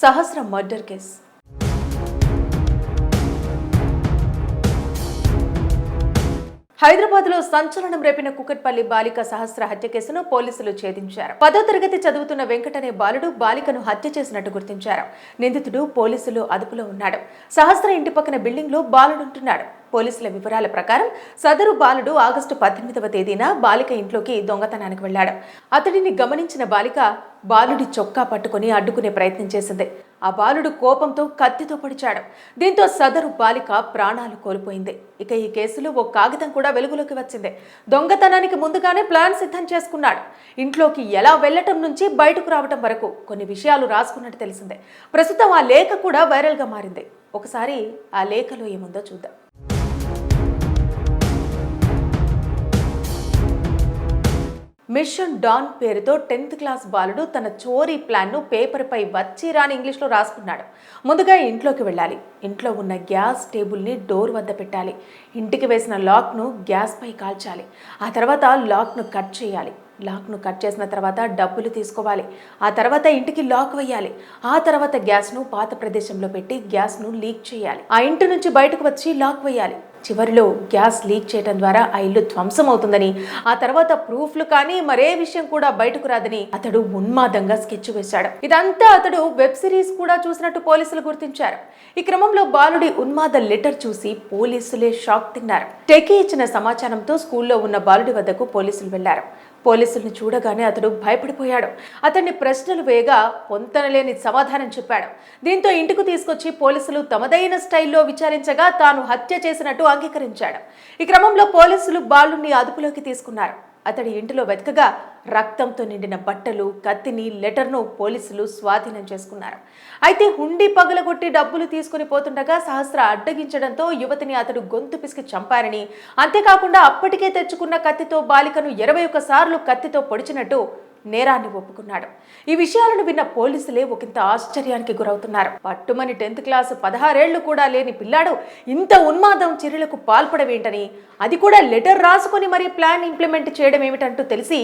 సహస్ర murder case. హైదరాబాద్లో సంచలనం రేపిన కుకట్పల్లి బాలిక సహస్ర హత్య కేసును పోలీసులు ఛేదించారు. 10వ తరగతి చదువుతున్న వెంకట్ అనే బాలుడు బాలికను హత్య చేసినట్టు గుర్తించారు. నిందితుడు పోలీసులు అదుపులో ఉన్నాడు. సహస్ర ఇంటి పక్కన బిల్డింగ్లో బాలుడుంటున్నాడు. పోలీసుల వివరాల ప్రకారం సదరు బాలుడు ఆగస్టు 18వ తేదీన బాలిక ఇంట్లోకి దొంగతనానికి వెళ్లాడు. అతడిని గమనించిన బాలిక బాలుడి చొక్కా పట్టుకుని అడ్డుకునే ప్రయత్నం చేసింది. ఆ బాలుడు కోపంతో కత్తితో పొడిచాడు. దీంతో సదరు బాలిక ప్రాణాలు కోల్పోయింది. ఇక ఈ కేసులో ఓ కాగితం కూడా వెలుగులోకి వచ్చింది. దొంగతనానికి ముందుగానే ప్లాన్ సిద్ధం చేసుకున్నాడు. ఇంట్లోకి ఎలా వెళ్లటం నుంచి బయటకు రావటం వరకు కొన్ని విషయాలు రాసుకున్నట్టు తెలిసిందే. ప్రస్తుతం ఆ లేఖ కూడా వైరల్గా మారింది. ఒకసారి ఆ లేఖలో ఏముందో చూద్దాం. మిషన్ డాన్ పేరుతో 10th క్లాస్ బాలుడు తన చోరీ ప్లాన్ను పేపర్పై వచ్చి రాని ఇంగ్లీష్లో రాసుకున్నాడు. ముందుగా ఇంట్లోకి వెళ్ళాలి. ఇంట్లో ఉన్న గ్యాస్ టేబుల్ని డోర్ వద్ద పెట్టాలి. ఇంటికి వేసిన లాక్ను గ్యాస్పై కాల్చాలి. ఆ తర్వాత లాక్ను కట్ చేయాలి. లాక్ను కట్ చేసిన తర్వాత డబ్బులు తీసుకోవాలి. ఆ తర్వాత ఇంటికి లాక్ వేయాలి. ఆ తర్వాత గ్యాస్ను పాత ప్రదేశంలో పెట్టి గ్యాస్ను లీక్ చేయాలి. ఆ ఇంటి నుంచి బయటకు వచ్చి లాక్ వేయాలి. చివరిలో గ్యాస్ లీక్ చేయడం ద్వారా ఆ ఇల్లు ధ్వంసం అవుతుందని, ఆ తర్వాత ప్రూఫ్లు కానీ మరే విషయం కూడా బయటకు రాదని అతడు ఉన్మాదంగా స్కెచ్ వేశాడు. ఇదంతా అతడు వెబ్ సిరీస్ కూడా చూసినట్టు పోలీసులు గుర్తించారు. ఈ క్రమంలో బాలుడి ఉన్మాద లెటర్ చూసి పోలీసులే షాక్ తిన్నారు. టెకీ ఇచ్చిన సమాచారంతో స్కూల్లో ఉన్న బాలుడి వద్దకు పోలీసులు వెళ్లారు. పోలీసుల్ని చూడగానే అతడు భయపడిపోయాడు. అతన్ని ప్రశ్నలు వేయగా పొంతనలేని సమాధానం చెప్పాడు. దీంతో ఇంటికి తీసుకొచ్చి పోలీసులు తమదైన స్టైల్లో విచారించగా తాను హత్య చేసినట్టు అంగీకరించాడు. ఈ క్రమంలో పోలీసులు బాలుడిని అదుపులోకి తీసుకున్నారు. అతడి ఇంటిలో వెతకగా రక్తంతో నిండిన బట్టలు, కత్తిని, లెటర్ను పోలీసులు స్వాధీనం చేసుకున్నారు. అయితే హుండీ పగలగొట్టి డబ్బులు తీసుకుని పోతుండగా సహస్ర అడ్డగించడంతో యువతిని అతడు గొంతు పిసికి చంపారని, అంతేకాకుండా అప్పటికే తెచ్చుకున్న కత్తితో బాలికను 21 సార్లు కత్తితో పొడిచినట్టు నేరాన్ని ఒప్పుకున్నాడు. ఈ విషయాలను విన్న పోలీసులే ఒకంత ఆశ్చర్యానికి గురవుతున్నారు. పట్టుమని 10th క్లాసు 16 ఏళ్లు కూడా లేని పిల్లాడు ఇంత ఉన్మాదం చర్యలకు పాల్పడవేంటని, అది కూడా లెటర్ రాసుకుని మరీ ప్లాన్ ఇంప్లిమెంట్ చేయడం ఏమిటంటూ తెలిసి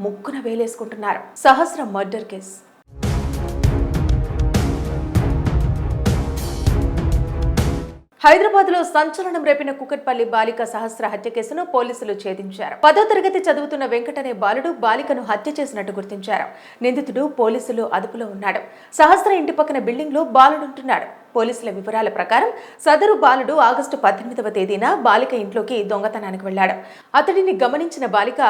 ముక్కున వేలేసుకుంటున్నారు. సహస్ర మర్డర్ కేస్. హైదరాబాద్లో సంచలనం రేపిన కుకట్పల్లి బాలిక సహస్ర హత్య కేసును పోలీసులు ఛేదించారు. 10వ తరగతి చదువుతున్న వెంకట్ అనే బాలుడు బాలికను హత్య చేసినట్టు గుర్తించారు. నిందితుడు పోలీసులు అదుపులో ఉన్నాడు. సహస్ర ఇంటి పక్కన బిల్డింగ్లో బాలుడుంటున్నాడు. పోలీసుల వివరాల ప్రకారం సదరు బాలుడు ఆగస్టు 18వ తేదీన బాలిక ఇంట్లోకి దొంగతనానికి వెళ్లాడు. అతడిని గమనించిన బాలిక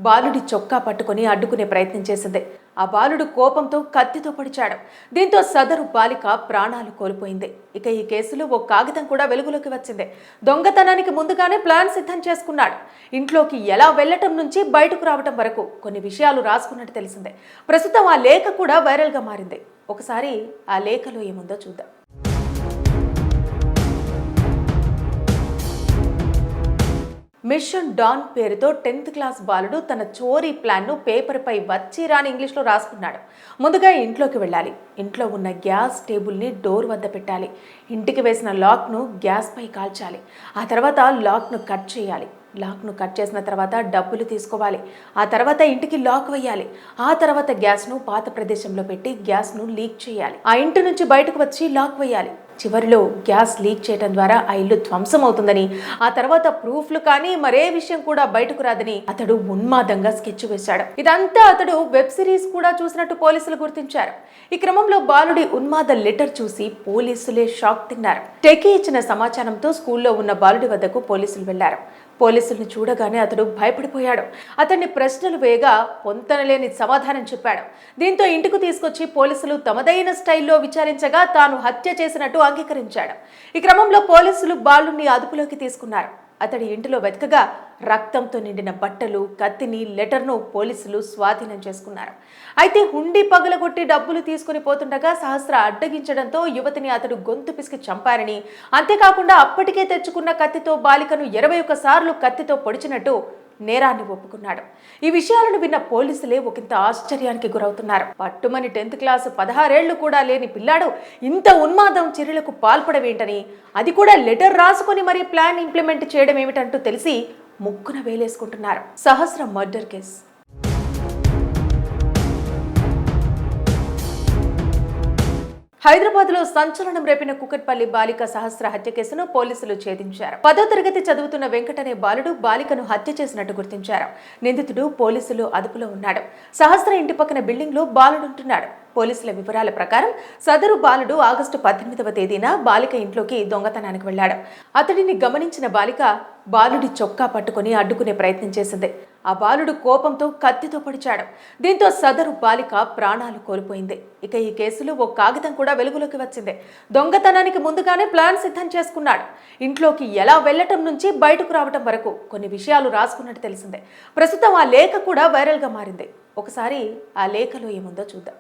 బాలుడి చొక్కా పట్టుకుని అడ్డుకునే ప్రయత్నం చేసింది. ఆ బాలుడు కోపంతో కత్తితో పొడిచాడు. దీంతో సదరు బాలిక ప్రాణాలు కోల్పోయింది. ఇక ఈ కేసులో ఓ కాగితం కూడా వెలుగులోకి వచ్చింది. దొంగతనానికి ముందుగానే ప్లాన్ సిద్ధం చేసుకున్నాడు. ఇంట్లోకి ఎలా వెళ్లటం నుంచి బయటకు రావటం వరకు కొన్ని విషయాలు రాసుకున్నట్టు తెలిసిందే. ప్రస్తుతం ఆ లేఖ కూడా వైరల్గా మారింది. ఒకసారి ఆ లేఖలో ఏముందో చూద్దాం. మిషన్ డాన్ పేరుతో 10th క్లాస్ బాలుడు తన చోరీ ప్లాన్ను పేపర్పై వచ్చి రాని ఇంగ్లీష్లో రాసుకున్నాడు. ముందుగా ఇంట్లోకి వెళ్ళాలి. ఇంట్లో ఉన్న గ్యాస్ టేబుల్ని డోర్ వద్ద పెట్టాలి. ఇంటికి వేసిన లాక్ను గ్యాస్పై కాల్చాలి. ఆ తర్వాత లాక్ను కట్ చేయాలి. లాక్ను కట్ చేసిన తర్వాత డబ్బులు తీసుకోవాలి. ఆ తర్వాత ఇంటికి లాక్ వేయాలి. ఆ తర్వాత గ్యాస్ను పాత ప్రదేశంలో పెట్టి గ్యాస్ను లీక్ చేయాలి. ఆ ఇంటి నుంచి బయటకు వచ్చి లాక్ వేయాలి. చివరిలో గ్యాస్ లీక్ చేయడం ద్వారా ఆ ఇల్లు ధ్వంసం అవుతుందని, ఆ తర్వాత ప్రూఫ్లు కానీ మరే విషయం కూడా బయటకు రాదని అతడు ఉన్మాదంగా స్కెచ్ వేశాడు. ఇదంతా అతడు వెబ్ సిరీస్ కూడా చూసినట్టు పోలీసులు గుర్తించారు. ఈ క్రమంలో బాలుడి ఉన్మాద లెటర్ చూసి పోలీసులే షాక్ తిన్నారు. టెకీ ఇచ్చిన సమాచారంతో స్కూల్లో ఉన్న బాలుడి వద్దకు పోలీసులు వెళ్లారు. పోలీసుల్ని చూడగానే అతడు భయపడిపోయాడు. అతన్ని ప్రశ్నలు వేయగా పొంతనలేని సమాధానం చెప్పాడు. దీంతో ఇంటికి తీసుకొచ్చి పోలీసులు తమదైన స్టైల్లో విచారించగా తాను హత్య చేసినట్టు అంగీకరించాడు. ఈ క్రమంలో పోలీసులు బాలుడిని అదుపులోకి తీసుకున్నారు. అతడి ఇంటిలో వెతకగా రక్తంతో నిండిన బట్టలు, కత్తిని, లెటర్ను పోలీసులు స్వాధీనం చేసుకున్నారు. అయితే హుండీ పగలగొట్టి డబ్బులు తీసుకుని పోతుండగా సహస్ర అడ్డగించడంతో యువతిని అతడు గొంతు పిసికి చంపారని, అంతేకాకుండా అప్పటికే తెచ్చుకున్న కత్తితో బాలికను 21 సార్లు కత్తితో పొడిచినట్టు నేరాన్ని ఒప్పుకున్నాడు. ఈ విషయాలను విన్న పోలీసులే ఒకంత ఆశ్చర్యానికి గురవుతున్నారు. పట్టుమని 10th క్లాసు 16 ఏళ్లు కూడా లేని పిల్లాడు ఇంత ఉన్మాదం చర్యలకు పాల్పడవేంటని, అది కూడా లెటర్ రాసుకుని మరీ ప్లాన్ ఇంప్లిమెంట్ చేయడం ఏమిటంటూ తెలిసి ముక్కున వేలేసుకుంటున్నారు. సహస్ర మర్డర్ కేస్. హైదరాబాద్లో సంచలనం రేపిన కుకట్పల్లి బాలిక సహస్ర హత్య కేసును పోలీసులు ఛేదించారు. 10వ తరగతి చదువుతున్న వెంకటనే బాలుడు బాలికను హత్య చేసినట్టు గుర్తించారు. నిందితుడు పోలీసులు అదుపులో ఉన్నాడు. సహస్ర ఇంటి పక్కన బిల్డింగ్లో బాలుడుంటున్నాడు. పోలీసుల వివరాల ప్రకారం సదరు బాలుడు ఆగస్టు 18వ తేదీన బాలిక ఇంట్లోకి దొంగతనానికి వెళ్లాడు. అతడిని గమనించిన బాలిక బాలుడి చొక్కా పట్టుకుని అడ్డుకునే ప్రయత్నం చేసింది. ఆ బాలుడు కోపంతో కత్తితో పొడిచాడు. దీంతో సదరు బాలిక ప్రాణాలు కోల్పోయింది. ఇక ఈ కేసులో ఓ కాగితం కూడా వెలుగులోకి వచ్చింది. దొంగతనానికి ముందుగానే ప్లాన్ సిద్ధం చేసుకున్నాడు. ఇంట్లోకి ఎలా వెళ్లటం నుంచి బయటకు రావటం వరకు కొన్ని విషయాలు రాసుకున్నట్టు తెలిసిందే. ప్రస్తుతం ఆ లేఖ కూడా వైరల్ గా మారింది. ఒకసారి ఆ లేఖలో ఏముందో చూద్దాం.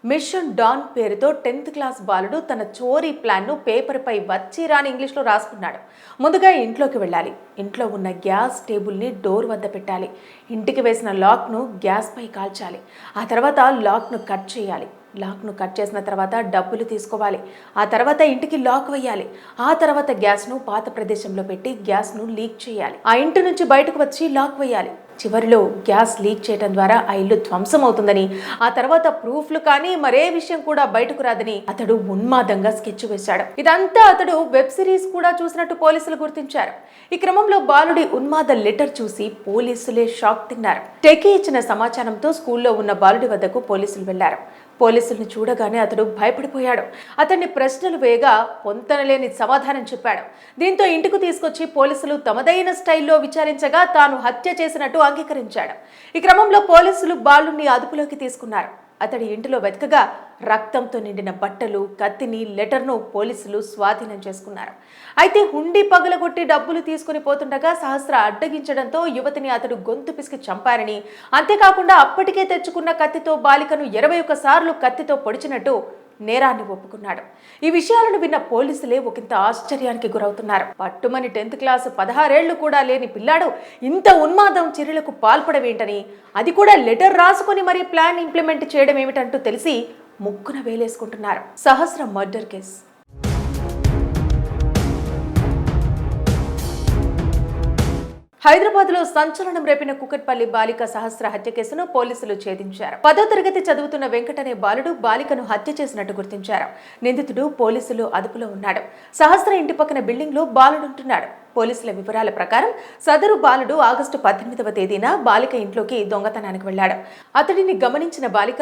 మిషన్ డాన్ పేరుతో 10th క్లాస్ బాలుడు తన చోరీ ప్లాన్ను పేపర్పై వచ్చి రాని ఇంగ్లీష్లో రాసుకున్నాడు. ముందుగా ఇంట్లోకి వెళ్ళాలి. ఇంట్లో ఉన్న గ్యాస్ టేబుల్ని డోర్ వద్ద పెట్టాలి. ఇంటికి వేసిన లాక్ను గ్యాస్పై కాల్చాలి. ఆ తర్వాత లాక్ను కట్ చేయాలి. లాక్ను కట్ చేసిన తర్వాత డబ్బులు తీసుకోవాలి. ఆ తర్వాత ఇంటికి లాక్ వేయాలి. ఆ తర్వాత గ్యాస్ను పాత ప్రదేశంలో పెట్టి గ్యాస్ను లీక్ చేయాలి. ఆ ఇంటి నుంచి బయటకు వచ్చి లాక్ వేయాలి. చివరిలో గ్యాస్ లీక్ చేయడం ద్వారా ఆ ఇల్లు ధ్వంసం అవుతుందని, ఆ తర్వాత ప్రూఫ్లు కానీ మరే విషయం కూడా బయటకు రాదని అతడు ఉన్మాదంగా స్కెచ్ వేశాడు. ఇదంతా అతడు వెబ్ సిరీస్ కూడా చూసినట్టు పోలీసులు గుర్తించారు. ఈ క్రమంలో బాలుడి ఉన్మాద లెటర్ చూసి పోలీసులే షాక్ తిన్నారు. టెకీ ఇచ్చిన సమాచారంతో స్కూల్లో ఉన్న బాలుడి వద్దకు పోలీసులు వెళ్లారు. పోలీసుల్ని చూడగానే అతడు భయపడిపోయాడు. అతన్ని ప్రశ్నలు వేయగా పొంతనలేని సమాధానం చెప్పాడు. దీంతో ఇంటికి తీసుకొచ్చి పోలీసులు తమదైన స్టైల్లో విచారించగా తాను హత్య చేసినట్టు అంగీకరించాడు. ఈ క్రమంలో పోలీసులు బాలుడిని అదుపులోకి తీసుకున్నారు. అతడి ఇంటిలో వెతకగా రక్తంతో నిండిన బట్టలు, కత్తిని, లెటర్ను పోలీసులు స్వాధీనం చేసుకున్నారు. అయితే హుండీ పగలగొట్టి డబ్బులు తీసుకుని పోతుండగా సహస్ర అడ్డగించడంతో యువతిని అతడు గొంతు పిసికి చంపారని, అంతేకాకుండా అప్పటికే తెచ్చుకున్న కత్తితో బాలికను 21 సార్లు కత్తితో పొడిచినట్టు నేరాన్ని ఒప్పుకున్నాడు. ఈ విషయాలను విన్న పోలీసులే ఒకంత ఆశ్చర్యానికి గురవుతున్నారు. పట్టుమని 10th క్లాసు 16 ఏళ్లు కూడా లేని పిల్లాడు ఇంత ఉన్మాదం చర్యలకు పాల్పడమేంటని, అది కూడా లెటర్ రాసుకొని మరీ ప్లాన్ ఇంప్లిమెంట్ చేయడం ఏమిటంటూ తెలిసి ముక్కున వేలేసుకుంటున్నారు. సహస్ర మర్డర్ కేసు. హైదరాబాద్లో సంచలనం రేపిన కుకట్పల్లి బాలిక సహస్ర హత్య కేసును పోలీసులు ఛేదించారు. 10వ తరగతి చదువుతున్న వెంకటనే బాలుడు బాలికను హత్య చేసినట్టు గుర్తించారు. నిందితుడు పోలీసులు అదుపులో ఉన్నాడు. సహస్ర ఇంటి పక్కన బిల్డింగ్లో బాలుడుంటున్నాడు. పోలీసుల వివరాల ప్రకారం సదరు బాలుడు ఆగస్టు 18వ తేదీన బాలిక ఇంట్లోకి దొంగతనానికి వెళ్లాడు. అతడిని గమనించిన బాలిక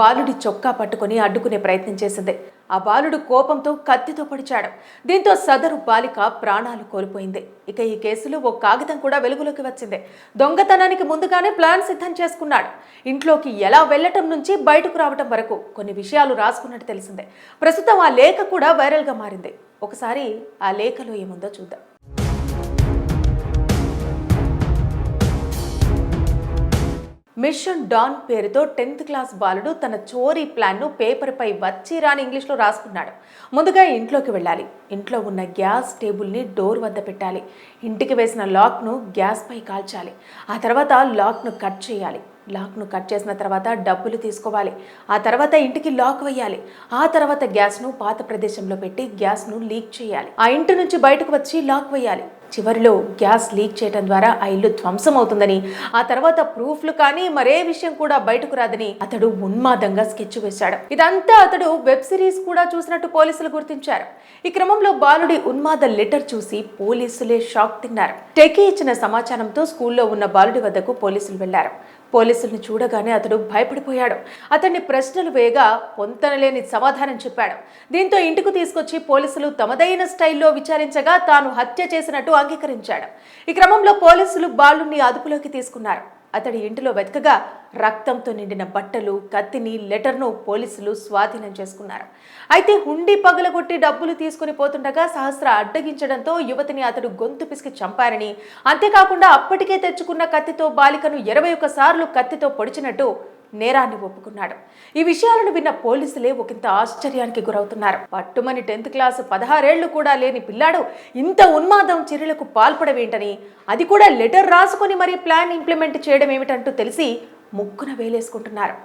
బాలుడి చొక్కా పట్టుకుని అడ్డుకునే ప్రయత్నం చేసింది. ఆ బాలుడు కోపంతో కత్తితో పొడిచాడు. దీంతో సదరు బాలిక ప్రాణాలు కోల్పోయింది. ఇక ఈ కేసులో ఓ కాగితం కూడా వెలుగులోకి వచ్చింది. దొంగతనానికి ముందుగానే ప్లాన్ సిద్ధం చేసుకున్నాడు. ఇంట్లోకి ఎలా వెళ్లటం నుంచి బయటకు రావటం వరకు కొన్ని విషయాలు రాసుకున్నట్టు తెలిసిందే. ప్రస్తుతం ఆ లేఖ కూడా వైరల్ గా మారింది. ఒకసారి ఆ లేఖలో ఏముందో చూద్దాం. మిషన్ డాన్ పేరుతో 10th క్లాస్ బాలుడు తన చోరీ ప్లాన్ను పేపర్పై వచ్చి రాని ఇంగ్లీష్లో రాసుకున్నాడు. ముందుగా ఇంట్లోకి వెళ్ళాలి. ఇంట్లో ఉన్న గ్యాస్ టేబుల్ని డోర్ వద్ద పెట్టాలి. ఇంటికి వేసిన లాక్ను గ్యాస్పై కాల్చాలి. ఆ తర్వాత లాక్ను కట్ చేయాలి. లాక్ను కట్ చేసిన తర్వాత డబ్బులు తీసుకోవాలి. ఆ తర్వాత ఇంటికి లాక్ వేయాలి. ఆ తర్వాత గ్యాస్ను పాత ప్రదేశంలో పెట్టి గ్యాస్ను లీక్ చేయాలి. ఆ ఇంటి నుంచి బయటకు వచ్చి లాక్ వేయాలి. చివరిలో గ్యాస్ లీక్ చేయడం ద్వారా ఆ ఇల్లు ధ్వంసం అవుతుందని, ఆ తర్వాత ప్రూఫ్లు కానీ మరే విషయం కూడా బయటకు రాదని అతడు ఉన్మాదంగా స్కెచ్ వేశాడు. ఇదంతా అతడు వెబ్ సిరీస్ కూడా చూసినట్టు పోలీసులు గుర్తించారు. ఈ క్రమంలో బాలుడి ఉన్మాద లెటర్ చూసి పోలీసులే షాక్ తిన్నారు. టెకీ ఇచ్చిన సమాచారంతో స్కూల్లో ఉన్న బాలుడి వద్దకు పోలీసులు వెళ్లారు. పోలీసుల్ని చూడగానే అతడు భయపడిపోయాడు. అతన్ని ప్రశ్నలు వేయగా పొంతనలేని సమాధానం చెప్పాడు. దీంతో ఇంటికి తీసుకొచ్చి పోలీసులు తమదైన స్టైల్లో విచారించగా తాను హత్య చేసినట్టు అంగీకరించాడు. ఈ క్రమంలో పోలీసులు బాలుడిని అదుపులోకి తీసుకున్నారు. అతడి ఇంటిలో వెతకగా రక్తంతో నిండిన బట్టలు, కత్తిని, లెటర్ను పోలీసులు స్వాధీనం చేసుకున్నారు. అయితే హుండీ పగలగొట్టి డబ్బులు తీసుకుని పోతుండగా సహస్ర అడ్డగించడంతో యువతిని అతడు గొంతు పిసికి చంపారని, అంతేకాకుండా అప్పటికే తెచ్చుకున్న కత్తితో బాలికను 21 సార్లు కత్తితో పొడిచినట్టు నేరాన్ని ఒప్పుకున్నాడు. ఈ విషయాలను విన్న పోలీసులే ఒకంత ఆశ్చర్యానికి గురవుతున్నారు. పట్టుమని 10th క్లాసు 16 ఏళ్లు కూడా లేని పిల్లాడు ఇంత ఉన్మాదం చర్యలకు పాల్పడమేంటని, అది కూడా లెటర్ రాసుకొని మరీ ప్లాన్ ఇంప్లిమెంట్ చేయడం ఏమిటంటూ తెలిసి ముక్కున వేలేసుకుంటున్నారు.